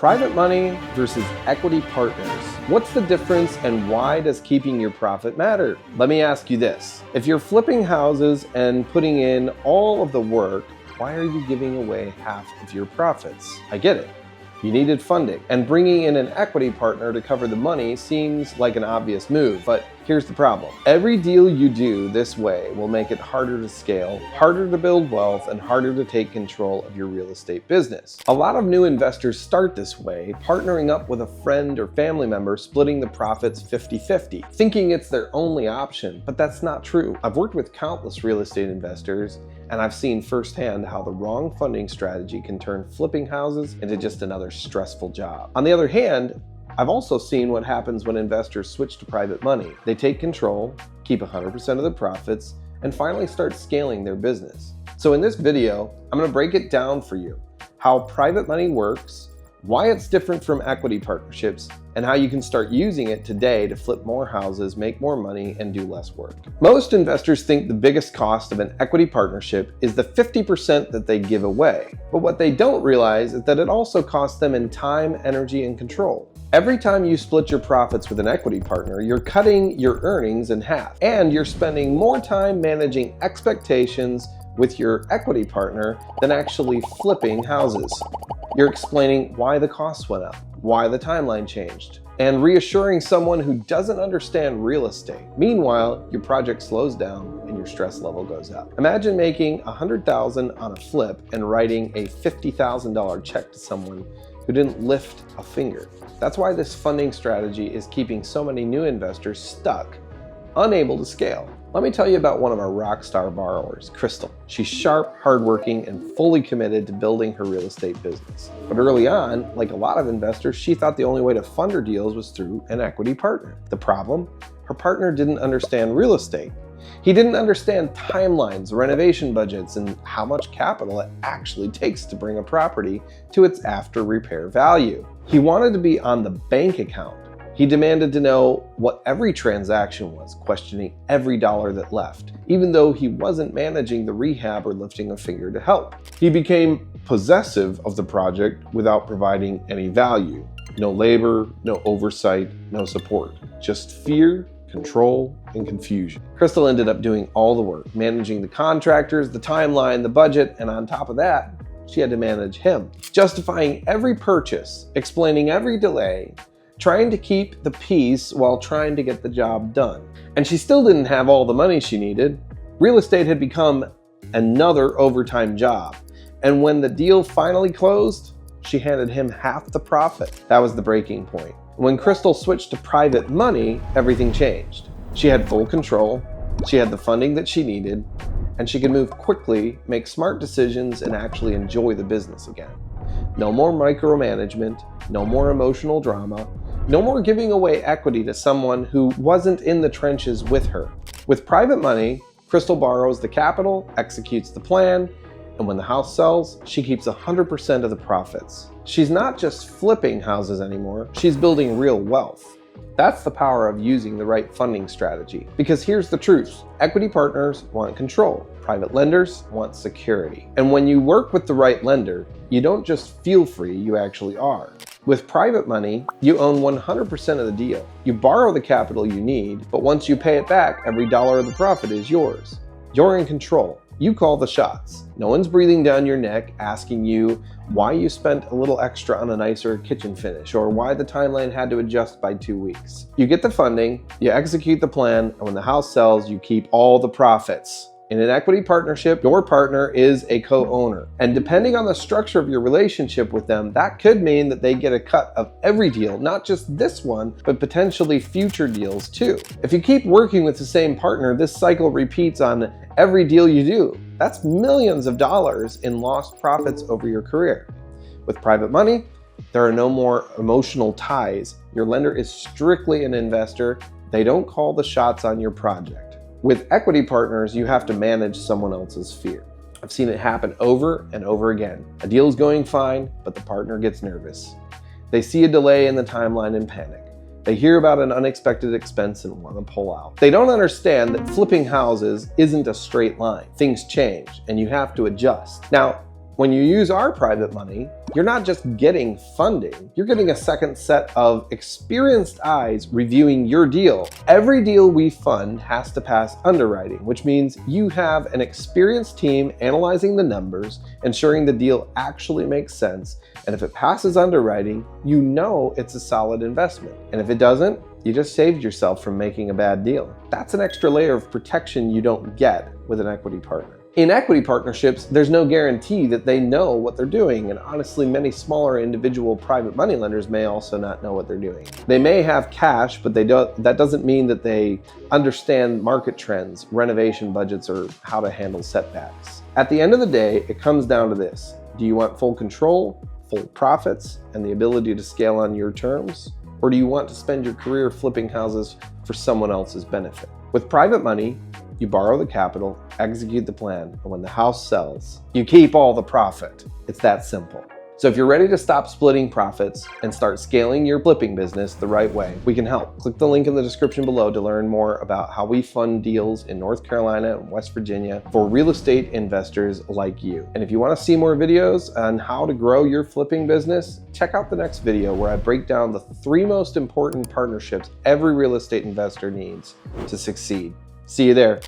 Private money versus equity partners. What's the difference and why does keeping your profit matter? Let me ask you this. If you're flipping houses and putting in all of the work, why are you giving away half of your profits? I get it. You needed funding, and bringing in an equity partner to cover the money seems like an obvious move, but here's the problem. Every deal you do this way will make it harder to scale, harder to build wealth, and harder to take control of your real estate business. A lot of new investors start this way, partnering up with a friend or family member, splitting the profits 50-50, thinking it's their only option, but that's not true. I've worked with countless real estate investors, and I've seen firsthand how the wrong funding strategy can turn flipping houses into just another stressful job. On the other hand, I've also seen what happens when investors switch to private money. They take control, keep 100% of the profits, and finally start scaling their business. So in this video, I'm going to break it down for you, how private money works, why it's different from equity partnerships, and how you can start using it today to flip more houses, make more money, and do less work. Most investors think the biggest cost of an equity partnership is the 50% that they give away. But what they don't realize is that it also costs them in time, energy, and control. Every time you split your profits with an equity partner, you're cutting your earnings in half, and you're spending more time managing expectations with your equity partner than actually flipping houses. You're explaining why the costs went up, why the timeline changed, and reassuring someone who doesn't understand real estate. Meanwhile, your project slows down and your stress level goes up. Imagine making $100,000 on a flip and writing a $50,000 check to someone who didn't lift a finger. That's why this funding strategy is keeping so many new investors stuck, unable to scale. Let me tell you about one of our rock star borrowers, Crystal. She's sharp, hardworking, and fully committed to building her real estate business. But early on, like a lot of investors, she thought the only way to fund her deals was through an equity partner. The problem? Her partner didn't understand real estate. He didn't understand timelines, renovation budgets, and how much capital it actually takes to bring a property to its after repair value. He wanted to be on the bank account. He demanded to know what every transaction was, questioning every dollar that left, even though he wasn't managing the rehab or lifting a finger to help. He became possessive of the project without providing any value. No labor, no oversight, no support. Just fear, control, and confusion. Crystal ended up doing all the work, managing the contractors, the timeline, the budget, and on top of that, she had to manage him, justifying every purchase, explaining every delay, trying to keep the peace while trying to get the job done. And she still didn't have all the money she needed. Real estate had become another overtime job. And when the deal finally closed, she handed him half the profit. That was the breaking point. When Crystal switched to private money, everything changed. She had full control, she had the funding that she needed, and she could move quickly, make smart decisions, and actually enjoy the business again. No more micromanagement, no more emotional drama, no more giving away equity to someone who wasn't in the trenches with her. With private money, Crystal borrows the capital, executes the plan, and when the house sells, she keeps 100% of the profits. She's not just flipping houses anymore, she's building real wealth. That's the power of using the right funding strategy. Because here's the truth, equity partners want control, private lenders want security. And when you work with the right lender, you don't just feel free, you actually are. With private money, you own 100% of the deal. You borrow the capital you need, but once you pay it back, every dollar of the profit is yours. You're in control. You call the shots. No one's breathing down your neck asking you why you spent a little extra on a nicer kitchen finish or why the timeline had to adjust by 2 weeks. You get the funding, you execute the plan, and when the house sells, you keep all the profits. In an equity partnership, your partner is a co-owner. And depending on the structure of your relationship with them, that could mean that they get a cut of every deal, not just this one, but potentially future deals too. If you keep working with the same partner, this cycle repeats on every deal you do. That's millions of dollars in lost profits over your career. With private money, there are no more emotional ties. Your lender is strictly an investor. They don't call the shots on your project. With equity partners, you have to manage someone else's fear. I've seen it happen over and over again. A deal's going fine, but the partner gets nervous. They see a delay in the timeline and panic. They hear about an unexpected expense and want to pull out. They don't understand that flipping houses isn't a straight line. Things change and you have to adjust. Now, When you use our private money, you're not just getting funding, you're getting a second set of experienced eyes reviewing your deal. Every deal we fund has to pass underwriting, which means you have an experienced team analyzing the numbers, ensuring the deal actually makes sense, and if it passes underwriting, you know it's a solid investment. And if it doesn't, you just saved yourself from making a bad deal. That's an extra layer of protection you don't get with an equity partner. In equity partnerships, there's no guarantee that they know what they're doing, and honestly, many smaller individual private money lenders may also not know what they're doing. They may have cash, but that doesn't mean that they understand market trends, renovation budgets, or how to handle setbacks. At the end of the day, it comes down to this. Do you want full control, full profits, and the ability to scale on your terms? Or do you want to spend your career flipping houses for someone else's benefit? With private money, you borrow the capital, execute the plan, and when the house sells, you keep all the profit. It's that simple. So if you're ready to stop splitting profits and start scaling your flipping business the right way, we can help. Click the link in the description below to learn more about how we fund deals in North Carolina and West Virginia for real estate investors like you. And if you want to see more videos on how to grow your flipping business, check out the next video where I break down the 3 most important partnerships every real estate investor needs to succeed. See you there.